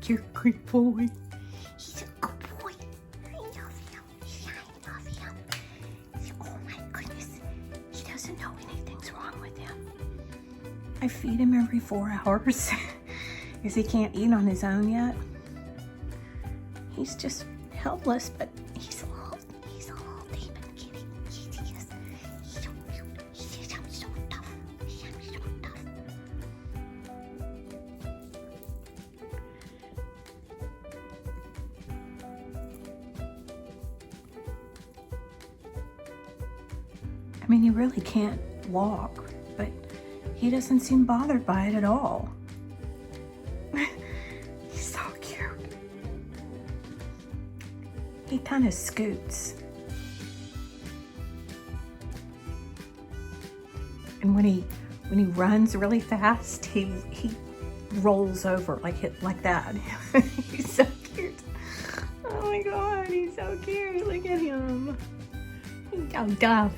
You're a good boy. He's a good boy. I love him. I love him. Oh my goodness. He doesn't know anything's wrong with him. I feed him every 4 hours because he can't eat on his own yet. He's just helpless, but he's a little demon kitty. He is. He's so cute. He's so tough. He's so tough. I mean, he really can't walk, but he doesn't seem bothered by it at all. He's so cute. He kind of scoots. And when he runs really fast, he rolls over like that. He's so cute. Oh my God, he's so cute. Look at him. He's so tough.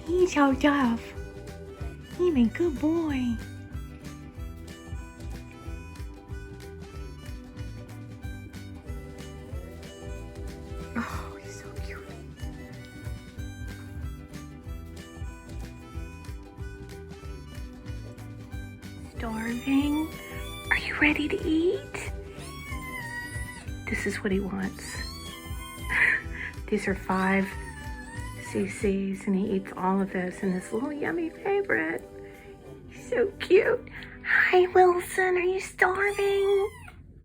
He's so tough. He's a good boy. Oh, he's so cute. Starving? Are you ready to eat? This is what he wants. These are 5 cc's, and he eats all of this in his little yummy favorite. He's so cute. Hi, Wilson. Are you starving?